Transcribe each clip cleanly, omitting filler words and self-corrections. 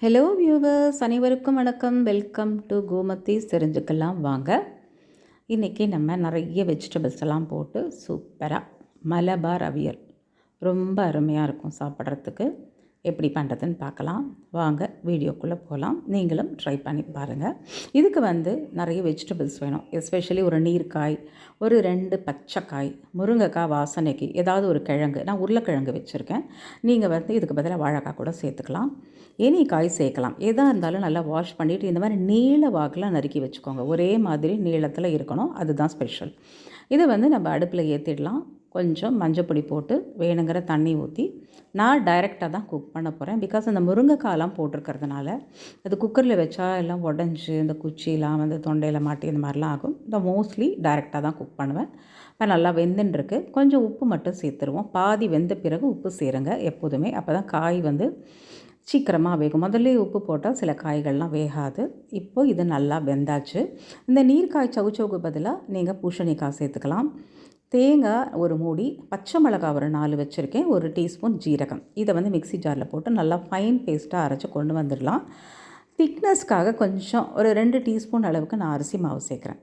Hello viewers, அனைவருக்கும் வணக்கம். Welcome to Gomathi's. தெரிஞ்சுக்கலாம் வாங்க. இன்றைக்கி நம்ம நிறைய வெஜிடபிள்ஸ் எல்லாம் போட்டு சூப்பராக மலபார் அவியல் ரொம்ப அருமையாக இருக்கும் சாப்பிட்றதுக்கு. எப்படி பண்ணுறதுன்னு பார்க்கலாம் வாங்க. வீடியோக்குள்ளே போகலாம். நீங்களும் ட்ரை பண்ணி பாருங்கள். இதுக்கு நிறைய வெஜிடபிள்ஸ் வேணும். எஸ்பெஷலி ஒரு நீர்க்காய், ஒரு 2 பச்சைக்காய், முருங்கைக்காய் வாசனைக்கு, ஏதாவது ஒரு கிழங்கு. நான் உருளைக்கிழங்கு வச்சுருக்கேன். நீங்கள் இதுக்கு பதிலாக வாழைக்காய் கூட சேர்த்துக்கலாம். எனி காய் சேர்க்கலாம். எதாக இருந்தாலும் நல்லா வாஷ் பண்ணிவிட்டு இந்த மாதிரி நீள வாக்கில் நறுக்கி வச்சுக்கோங்க. ஒரே மாதிரி நீளத்தில் இருக்கணும், அதுதான் ஸ்பெஷல். இதை நம்ம அடுப்பில் ஏற்றிடலாம். கொஞ்சம் மஞ்சப்பொடி போட்டு வேணுங்கிற தண்ணி ஊற்றி நான் டைரெக்டாக தான் குக் பண்ண போகிறேன். பிகாஸ் அந்த முருங்கைக்காயெல்லாம் போட்டிருக்கிறதுனால அது குக்கரில் வச்சா எல்லாம் உடஞ்சி இந்த குச்சியெலாம் தொண்டையில் மாட்டி இந்த மாதிரிலாம் ஆகும். இந்த மோஸ்ட்லி டைரெக்டாக தான் குக் பண்ணுவேன். இப்போ நல்லா வெந்துன்ருக்கு. கொஞ்சம் உப்பு மட்டும் சேர்த்துருவோம். பாதி வெந்த பிறகு உப்பு சேருங்க எப்போதுமே. அப்போ தான் காய் சீக்கிரமாக வேகும். முதல்ல உப்பு போட்டால் சில காய்கள்லாம் வேகாது. இப்போது இது நல்லா வெந்தாச்சு. இந்த நீர்க்காய் சவுச்சவுக்கு பதிலாக நீங்கள் பூசணிக்காய் சேர்த்துக்கலாம். தேங்காய் ஒரு மூடி, பச்சை மிளகாய் ஒரு 4 வச்சுருக்கேன், 1 டீஸ்பூன் ஜீரகம். இதை மிக்ஸி ஜாரில் போட்டு நல்லா ஃபைன் பேஸ்ட்டாக அரைச்சி கொண்டு வந்துடலாம். திக்னஸ்க்காக கொஞ்சம் ஒரு 2 டீஸ்பூன் அளவுக்கு நான் அரிசி மாவு சேர்க்குறேன்.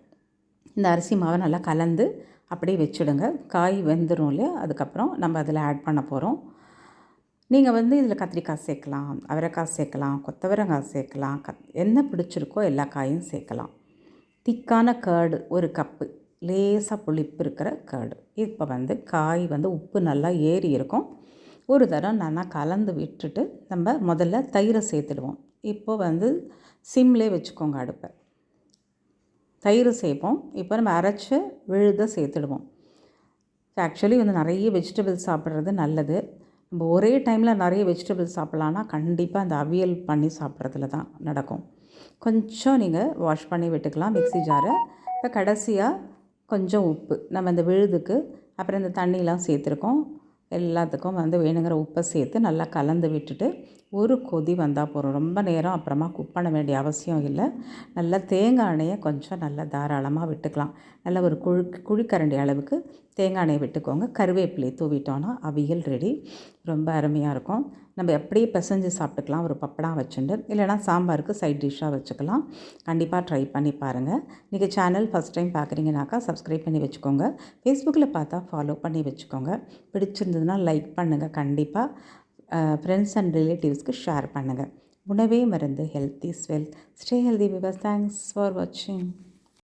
இந்த அரிசி மாவை நல்லா கலந்து அப்படியே வச்சுடுங்க. காய் வெந்துடும் இல்லையா, அதுக்கப்புறம் நம்ம அதில் ஆட் பண்ண போகிறோம். நீங்கள் இதில் கத்திரிக்காய் சேர்க்கலாம், அவரைக்காய் சேர்க்கலாம், கொத்தவரங்காய் சேர்க்கலாம். என்ன பிடிச்சிருக்கோ எல்லா காயும் சேர்க்கலாம். திக்கான கர்டு 1 கப்பு, லேசாக புளிப்பு இருக்கிற கர்டு. இப்போ காய் உப்பு நல்லா ஏறி இருக்கும். ஒரு தடவை நல்லா கலந்து விட்டுட்டு நம்ம முதல்ல தயிரை சேர்த்துடுவோம். இப்போது சிம்லே வச்சுக்கோங்க அடுப்பை. தயிர் சேர்ப்போம். இப்போ நம்ம அரைச்ச விழுதை சேர்த்துடுவோம். ஆக்சுவலி நிறைய வெஜிடபிள்ஸ் சாப்பிட்றது நல்லது. நம்ம ஒரே டைமில் நிறைய வெஜிடபிள்ஸ் சாப்பிட்லான்னா கண்டிப்பாக அந்த அவியல் பண்ணி சாப்பிட்றதுல தான் நடக்கும். கொஞ்சம் நீங்கள் வாஷ் பண்ணி விட்டுக்கலாம் மிக்ஸி ஜாரை. இப்போ கடைசியாக கொஞ்சம் உப்பு, நம்ம இந்த விழுதுக்கு அப்புறம் இந்த தண்ணியெலாம் சேர்த்துருக்கோம். எல்லாத்துக்கும் வேணுங்கிற உப்பை சேர்த்து நல்லா கலந்து விட்டுட்டு ஒரு கொதி வந்தால் போகிறோம். ரொம்ப நேரம் அப்புறமா குக் பண்ண வேண்டிய அவசியம் இல்லை. நல்லா தேங்காய் எண்ணெயை கொஞ்சம் நல்லா தாராளமாக விட்டுக்கலாம். நல்லா ஒரு குழிக்கரண்டி அளவுக்கு தேங்காய் எண்ணெயை விட்டுக்கோங்க. கருவேப்பிலையை தூவிட்டோன்னா அவியல் ரெடி. ரொம்ப அருமையாக இருக்கும். நம்ம எப்படியே பிசைஞ்சு சாப்பிட்டுக்கலாம், ஒரு பப்படம் வச்சுட்டு. இல்லைனா சாம்பாருக்கு சைட் டிஷ்ஷாக வச்சுக்கலாம். கண்டிப்பாக ட்ரை பண்ணி பாருங்கள். நீங்கள் சேனல் ஃபஸ்ட் டைம் பார்க்குறீங்கனாக்கா சப்ஸ்கிரைப் பண்ணி வச்சுக்கோங்க. ஃபேஸ்புக்கில் பார்த்தா ஃபாலோ பண்ணி வச்சுக்கோங்க. பிடிச்சிருந்ததுன்னா லைக் பண்ணுங்கள். கண்டிப்பாக ஃப்ரெண்ட்ஸ் அண்ட் ரிலேட்டிவ்ஸ்க்கு ஷேர் பண்ணுங்கள். உணவே மருந்து. Health is wealth. Stay healthy viewers. Thanks for வாட்சிங்.